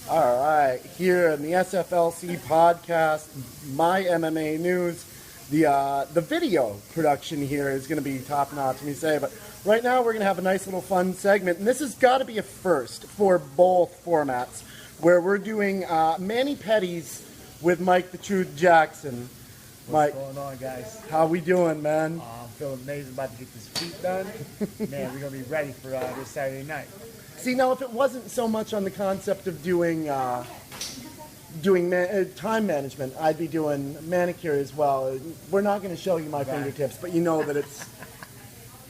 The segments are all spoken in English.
All right, here in the SFLC Podcast, my MMA news, the video production here is going to be top notch, let me say. But right now we're going to have a nice little fun segment, and this has got to be a first for both formats, where we're doing mani-pedis with Mike the Truth Jackson. Mike, What's going on, guys? how we doing, man? I'm feeling amazing, about to get this feet done. Man, we're going to be ready for this Saturday night. See, now if it wasn't so much on the concept of doing time management, I'd be doing manicure as well. We're not going to show you my fingertips, but you know that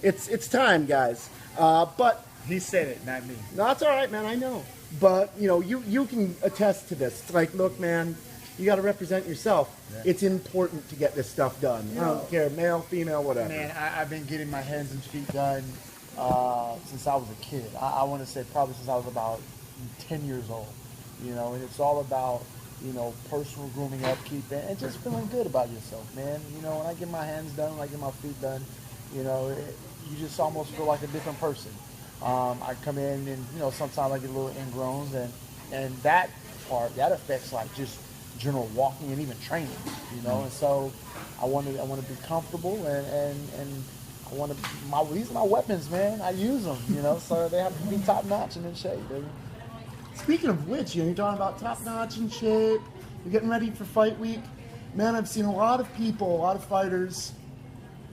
it's time, guys. But He said it, not me. no, it's all right, man. I know. But you can attest to this. It's like, look, man, you got to represent yourself. Yeah. It's important to get this stuff done. I don't care, male, female, whatever. Man, I've been getting my hands and feet done since I was a kid. I want to say probably since I was about 10 years old. And it's all about, personal grooming, upkeep, and just feeling good about yourself, man. When I get my hands done, when I get my feet done, you just almost feel like a different person. I come in and, sometimes I get a little ingrowns, and that part, that affects like just general walking and even training, and so I want to be comfortable and I want to, these are my weapons, man. I use them, so they have to be top notch and in shape, baby. Speaking of which, you're talking about top notch in shape. You're getting ready for fight week. Man, I've seen a lot of people, a lot of fighters.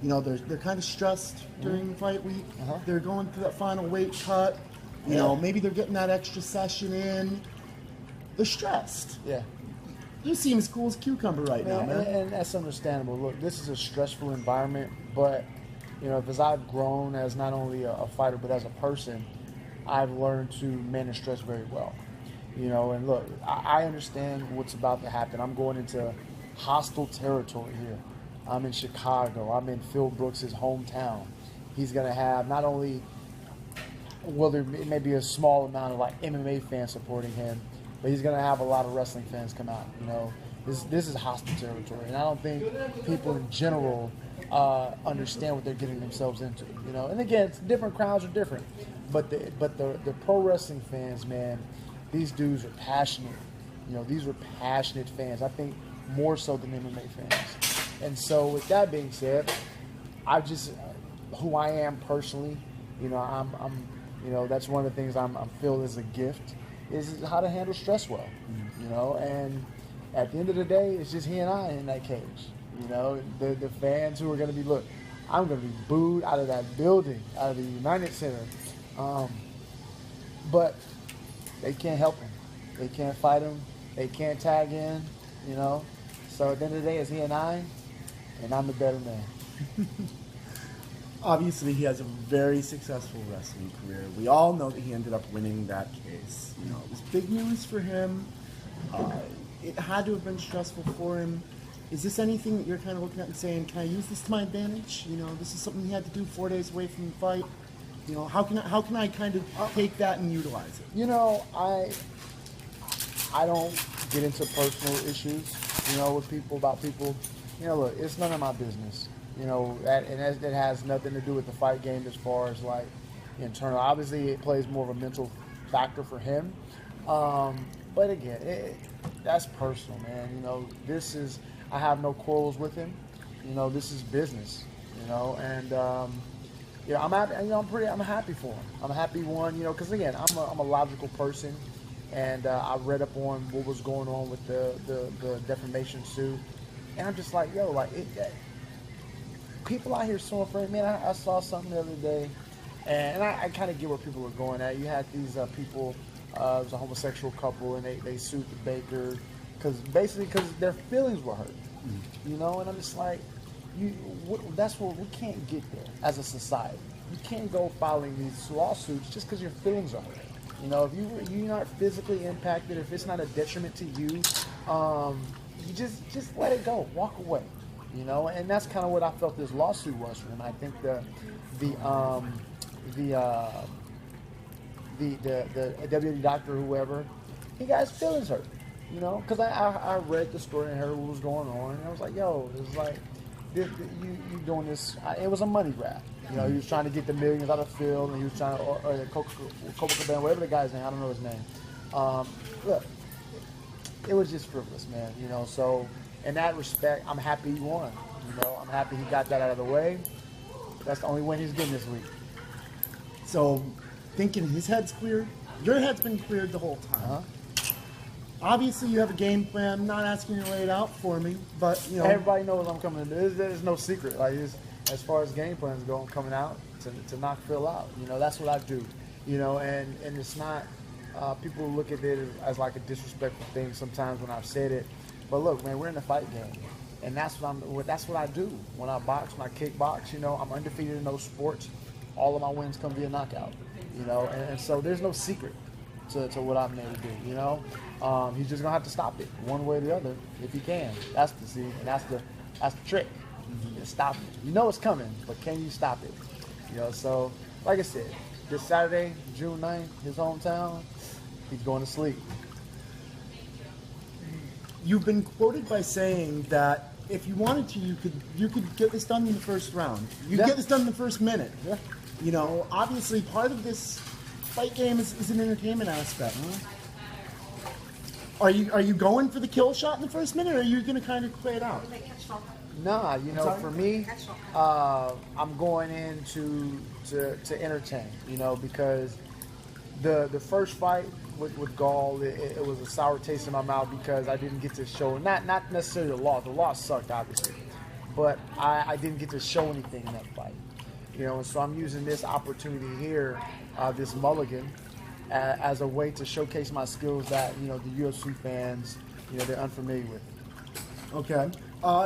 They're kind of stressed during fight week. Uh-huh. They're going through that final weight cut. Maybe they're getting that extra session in. They're stressed. Yeah. You seem as cool as a cucumber right now, man. And that's understandable. Look, this is a stressful environment, but as I've grown as not only a fighter but as a person, I've learned to manage stress very well. And look, I understand what's about to happen. I'm going into hostile territory here. I'm in Chicago. I'm in Phil Brooks' hometown. He's going to have not only, there may be a small amount of like MMA fans supporting him, but he's going to have a lot of wrestling fans come out. This is hostile territory, and I don't think people in general understand what they're getting themselves into. And again, different crowds are different, but the pro wrestling fans, man, these dudes are passionate. These are passionate fans. I think more so than MMA fans. And so, with that being said, I just who I am personally. I'm that's one of the things I'm feel is a gift is how to handle stress well. And at the end of the day, it's just he and I in that cage. The fans who are going to be, look, I'm going to be booed out of that building, out of the United Center. But they can't help him. They can't fight him. They can't tag in, So at the end of the day, it's he and I, and I'm the better man. Obviously, he has a very successful wrestling career. We all know that he ended up winning that case. It was big news for him. It had to have been stressful for him. Is this anything that you're kind of looking at and saying, can I use this to my advantage? This is something he had to do 4 days away from the fight. How can I kind of take that and utilize it? I don't get into personal issues, with people, about people. Look, it's none of my business. That has nothing to do with the fight game as far as like internal. Obviously, it plays more of a mental factor for him. But again, that's personal, man. I have no quarrels with him. This is business. And I'm happy. I'm happy for him. I'm a happy one. Because again, I'm a logical person, and I read up on what was going on with the defamation suit, and I'm just like, people out here suing for it. Man, I saw something the other day, and I kind of get where people are going at. You had these people, it was a homosexual couple, and they sued the baker because their feelings were hurt. And I'm just like, that's where we can't get there as a society. You can't go filing these lawsuits just because your feelings are hurt. If you're not physically impacted, if it's not a detriment to you, you just let it go, walk away. And that's kind of what I felt this lawsuit was for him. I think the WWE doctor, whoever, he got his feelings hurt. Because I read the story and heard what was going on, and I was like, it was like, you doing this. It was a money grab. He was trying to get the millions out of Phil, and he was trying to, or Coca Cabana, whatever the guy's name, I don't know his name. Look, it was just frivolous, man. You know, so in that respect, I'm happy he won. You know, I'm happy he got that out of the way. That's the only win he's getting this week. So, thinking his head's cleared, your head's been cleared the whole time. Uh-huh. Obviously, you have a game plan. I'm not asking you to lay it out for me, but you know, Everybody knows I'm coming in. There's no secret. Like, as far as game plans go, I'm coming out to knock Phil out. You know, that's what I do. You know, and it's not. People look at it as like a disrespectful thing sometimes when I've said it. But look, man, we're in a fight game, and that's what I do when I box, when I kickbox. You know, I'm undefeated in those sports. All of my wins come via knockout. You know, and so there's no secret to what I'm able to do. You know, he's just gonna have to stop it one way or the other if he can. That's the trick. Just stop it. You know it's coming, but can you stop it? You know, so like I said, this Saturday, June 9th, his hometown, he's going to sleep. you've been quoted by saying that if you wanted to, you could get this done in the first round. You could get this done in the first minute. Yeah. You know, obviously part of this fight game is an entertainment aspect. Are you going for the kill shot in the first minute, or are you going to kind of play it out? Nah, you know, for me, I'm going in to entertain, you know, because the first fight with Gall, it was a sour taste in my mouth because I didn't get to show, not necessarily the loss. The loss sucked, obviously, but I didn't get to show anything in that fight, you know, and so I'm using this opportunity here, this mulligan, as a way to showcase my skills that, you know, the UFC fans, you know, they're unfamiliar with. Okay.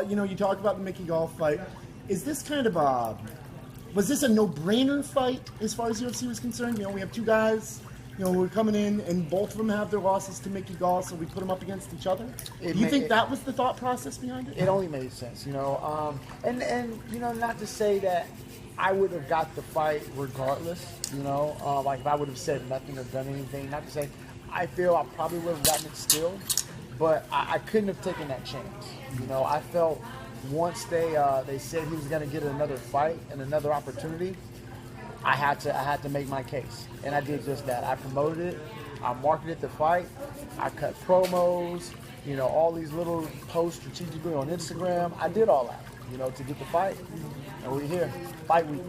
You know, you talked about the Mickey Gall fight. Is this kind of was this a no-brainer fight as far as UFC was concerned? You know, we have two guys, you know, who are coming in, and both of them have their losses to Mickey Gall, so we put them up against each other. Do you think that was the thought process behind it? It only made sense, you know. And you know, not to say that I would have got the fight regardless, you know. Like if I would have said nothing or done anything, not to say I feel I probably would have gotten it still, but I couldn't have taken that chance. You know, I felt once they said he was going to get another fight and another opportunity, I had to make my case, and I did just that. I promoted it, I marketed the fight, I cut promos, you know, all these little posts strategically on Instagram. I did all that, you know, to get the fight, and we're here, fight week.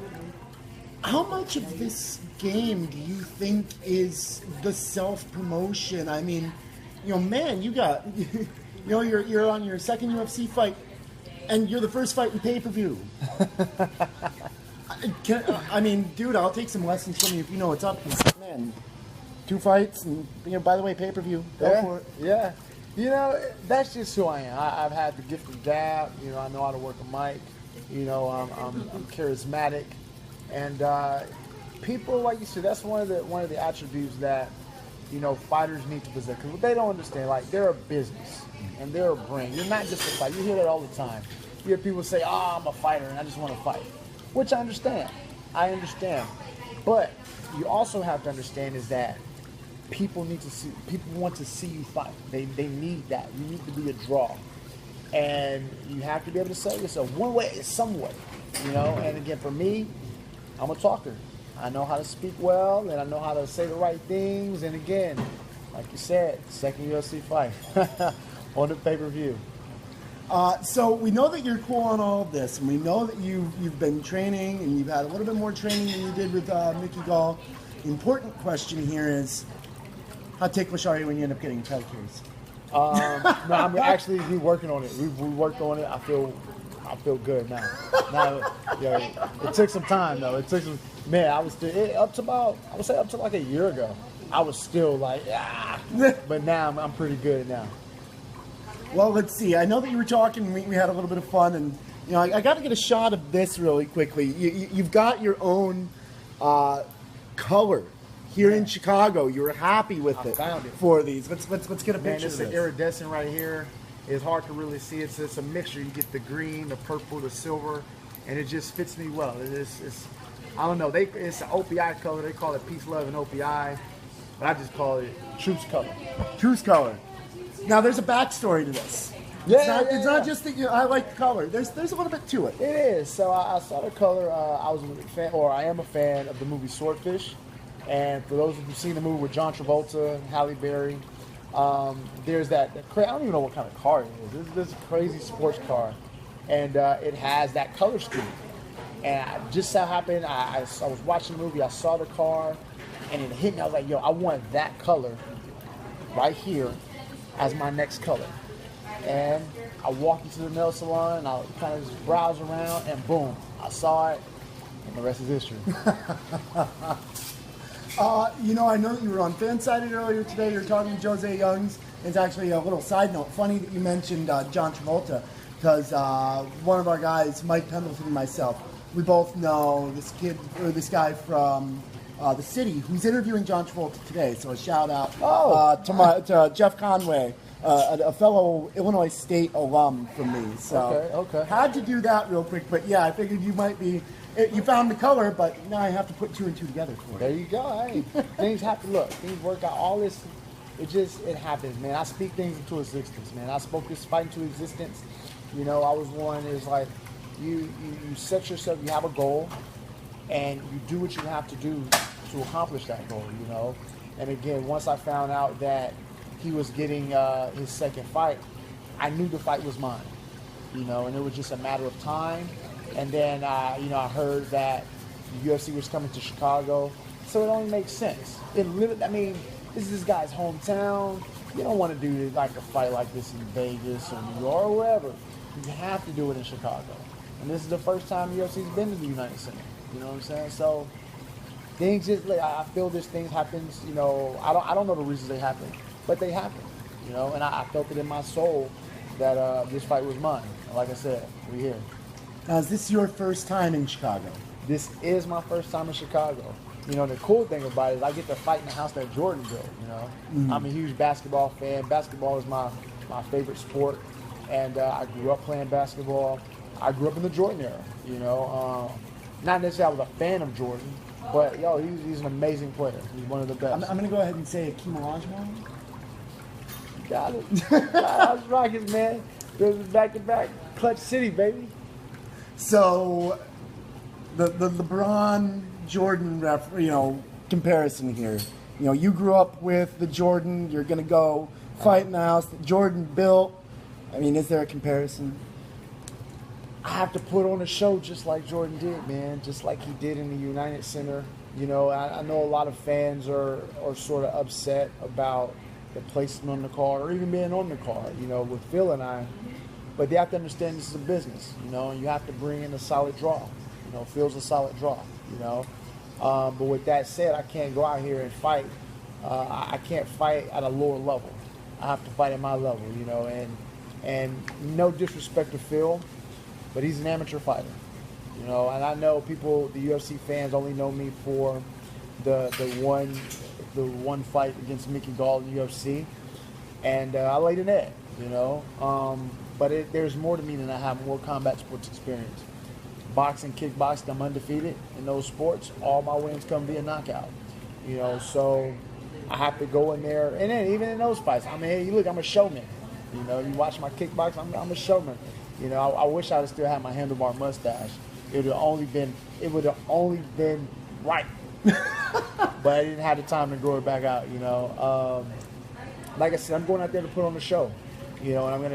How much of this game do you think is the self-promotion? I mean, you know, man, you got, you know, you're on your second UFC fight, and you're the first fight in pay-per-view. I mean, dude, I'll take some lessons from you if you know what's up. Man, 2 fights, and, you know, by the way, pay-per-view. Go for it. Yeah. You know, that's just who I am. I've had the gift of gab. You know, I know how to work a mic. You know, I'm charismatic, and people, like you said, that's one of the attributes that, you know, fighters need to possess, because they don't understand, like, they're a business and they're a brand. You're not just a fighter. You hear that all the time. You hear people say, I'm a fighter and I just want to fight, which I understand. But you also have to understand is that people want to see you fight. They need that. You need to be a draw, and you have to be able to sell yourself one way, some way, you know. And again, for me, I'm a talker. I know how to speak well, and I know how to say the right things. And again, like you said, second UFC fight on the pay-per-view. So we know that you're cool on all of this, and we know that you've been training, and you've had a little bit more training than you did with Mickey Gall. The important question here is, how ticklish are you when you end up getting pedicures? No, I'm actually working on it. We worked on it. I feel good now. It took some time though. I was still up to like a year ago. I was still like, but now I'm pretty good now. Well, let's see. I know that you were talking. We had a little bit of fun, and you know, I got to get a shot of this really quickly. You've got your own color here in Chicago. You were happy with it. I found it for these. Let's get a picture of this. It's an iridescent right here. It's hard to really see. It's a mixture. You get the green, the purple, the silver, and it just fits me well. It's I don't know. It's an OPI color. They call it Peace, Love, and OPI, but I just call it Truce color. Truce color. Now, there's a backstory to this. It's not just that I like the color. There's a little bit to it. It is. So I saw the color. I am a fan of the movie Swordfish. And for those of you who've seen the movie with John Travolta and Halle Berry, There's that I don't even know what kind of car it is. This crazy sports car, and it has that color scheme. And just so happened, I was watching the movie, I saw the car, and it hit me. I was like, yo, I want that color right here as my next color. And I walked into the nail salon, and I kind of just browse around, and boom, I saw it, and the rest is history. I know that you were on Fansided earlier today. You were talking to Jose Youngs. It's actually a little side note. Funny that you mentioned John Travolta, because one of our guys, Mike Pendleton and myself, we both know this guy from the city who's interviewing John Travolta today. So a shout out to Jeff Conway, a fellow Illinois State alum from me. So okay. Had to do that real quick. But yeah, I figured you might be. You found the color, but now I have to put 2 and 2 together for you. There you go. Hey, things happen. Look, things work out. All this, it happens, man. I speak things into existence, man. I spoke this fight into existence. I was one is like, you set yourself, you have a goal, and you do what you have to do to accomplish that goal, And again, once I found out that he was getting his second fight, I knew the fight was mine, and it was just a matter of time. And then, I heard that the UFC was coming to Chicago, so it only makes sense. This is this guy's hometown. You don't want to do like a fight like this in Vegas or New York or wherever. You have to do it in Chicago. And this is the first time the UFC's been to the United Center. You know what I'm saying? So things just, I feel this thing happens. I don't know the reasons they happen, but they happen. And I felt it in my soul that this fight was mine. And like I said, we're here. Now, is this your first time in Chicago? This is my first time in Chicago. The cool thing about it is I get to fight in the house that Jordan built, Mm-hmm. I'm a huge basketball fan. Basketball is my favorite sport. And I grew up playing basketball. I grew up in the Jordan era, Not necessarily I was a fan of Jordan, but, he's an amazing player. He's one of the best. I'm going to go ahead and say Akeem Olajuwon. Got it. I was Rockets, man. This is back-to-back. Clutch City, baby. So, the LeBron Jordan comparison here. You grew up with the Jordan. You're gonna go fight in the house that Jordan built. Is there a comparison? I have to put on a show just like Jordan did, man. Just like he did in the United Center. I know a lot of fans are sort of upset about the placement on the card or even being on the card. With Phil and I. But they have to understand this is a business, and you have to bring in a solid draw. Phil's a solid draw, But with that said, I can't go out here and fight. I can't fight at a lower level. I have to fight at my level, and no disrespect to Phil, but he's an amateur fighter, And I know people, the UFC fans, only know me for the one fight against Mickey Gall in the UFC, and I laid an egg, But there's more to me than I have more combat sports experience. Boxing, kickboxing, I'm undefeated in those sports. All my wins come via knockout. So I have to go in there. And then even in those fights, hey, look, I'm a showman. You watch my kickbox, I'm a showman. I wish I'd still had my handlebar mustache. It would have only been right. But I didn't have the time to grow it back out, Like I said, I'm going out there to put on a show. And I'm going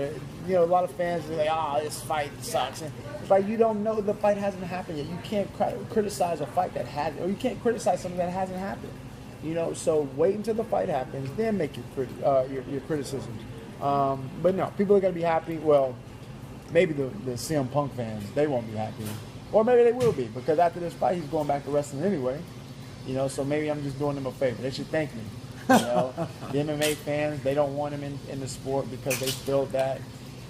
to, a lot of fans are like, this fight sucks. And it's like, you don't know the fight hasn't happened yet. You can't criticize a fight that hasn't, or you can't criticize something that hasn't happened. So wait until the fight happens, then make your criticisms. But no, people are going to be happy. Well, maybe the CM Punk fans, they won't be happy. Or maybe they will be, because after this fight, he's going back to wrestling anyway. So maybe I'm just doing them a favor. They should thank me. The MMA fans, they don't want him in the sport because they feel that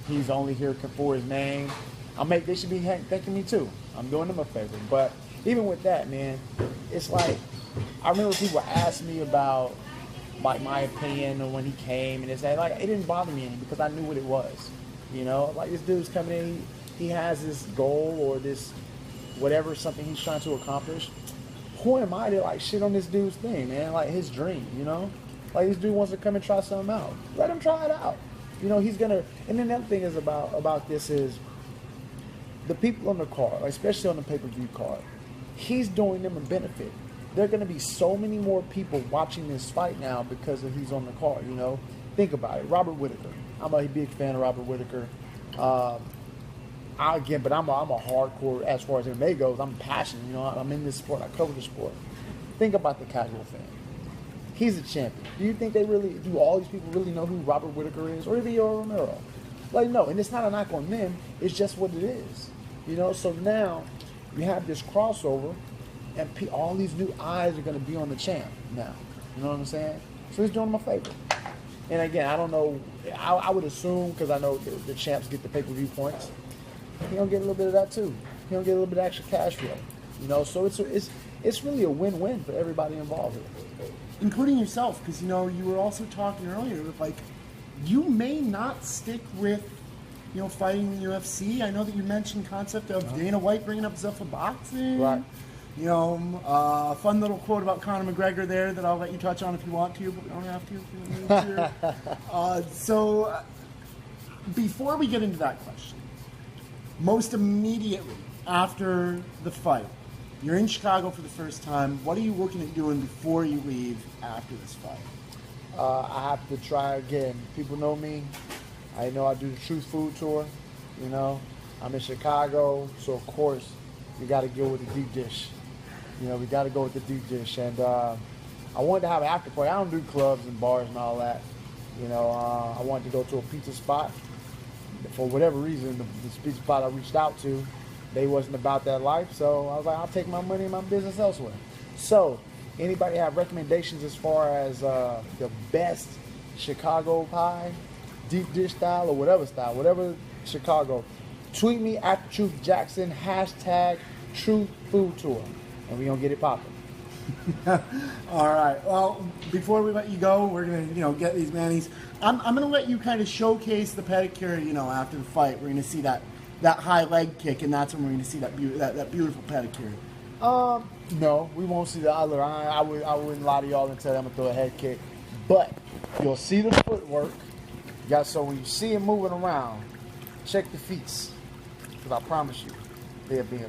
he's only here for his name. They should be thanking me too. I'm doing them a favor. But even with that, man, it's like, I remember people asked me about my opinion on when he came, and it didn't bother me any because I knew what it was. This dude's coming in, he has this goal or this whatever, something he's trying to accomplish. Who am I to shit on this dude's thing, man? His dream, this dude wants to come and try something out. Let him try it out. He's gonna. And then the other thing is about this is the people on the card, especially on the pay-per-view card. He's doing them a benefit. There are gonna be so many more people watching this fight now because he's on the card. Think about it. Robert Whittaker. I'm a big fan of Robert Whittaker. But I'm a hardcore as far as MMA goes. I'm passionate. You know, I'm in this sport. I cover the sport. Think about the casual fan. He's a champion. Do you think do all these people really know who Robert Whittaker is? Or even Yoel Romero? Like, no. And it's not a knock on them. It's just what it is. You know, so now you have this crossover, and all these new eyes are going to be on the champ now. You know what I'm saying? So he's doing him a favor. And again, I don't know. I would assume, because I know the champs get the pay-per-view points, he's going to get a little bit of that too. He's going to get a little bit of extra cash flow. You know, so it's really a win-win for everybody involved here. Including yourself, because, you know, you were also talking earlier, like, you may not stick with, you know, fighting in the UFC. I know that you mentioned concept of Dana White bringing up Zuffa boxing. Right. You know, a fun little quote about Conor McGregor there that I'll let you touch on if you want to, but we don't have to if you don't need to. So, before we get into that question, most immediately after the fight, you're in Chicago for the first time. What are you looking at doing before you leave after this fight? I have to try again. People know me. I know I do the Truth Food Tour. You know, I'm in Chicago, so of course we got to go with the deep dish. You know, we got to go with the deep dish. And I wanted to have an after party. I don't do clubs and bars and all that. You know, I wanted to go to a pizza spot. For whatever reason, the pizza spot I reached out to, they wasn't about that life. So I was like, I'll take my money and my business elsewhere. So anybody have recommendations as far as the best Chicago pie, deep dish style or whatever Chicago, tweet me at Truth Jackson, hashtag Truth Food Tour, and we gonna get it popping. All right. Well, before we let you go, we're gonna, you know, get these manis. I'm gonna let you kind of showcase the pedicure. You know, after the fight, we're gonna see that high leg kick, and that's when we're gonna see that beautiful pedicure. No, we won't see that. I wouldn't lie to y'all and tell them I'm gonna throw a head kick, but you'll see the footwork. So when you see him moving around, check the feet, because I promise you, they'll be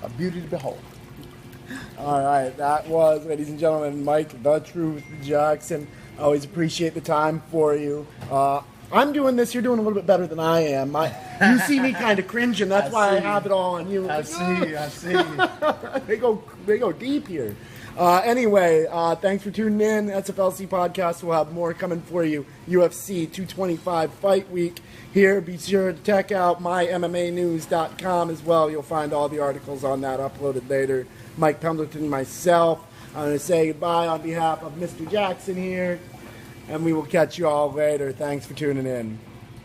a beauty to behold. All right, that was, ladies and gentlemen, Mike the Truth Jackson. I always appreciate the time for you. I'm doing this. You're doing a little bit better than I am. You see me kind of cringing. That's why I have it all on you. I see. They go deep here. Anyway, thanks for tuning in. SFLC Podcast. We'll have more coming for you. UFC 225 Fight Week here. Be sure to check out mymmanews.com as well. You'll find all the articles on that uploaded later. Mike Pendleton, myself. I'm going to say goodbye on behalf of Mr. Jackson here, and we will catch you all later. Thanks for tuning in.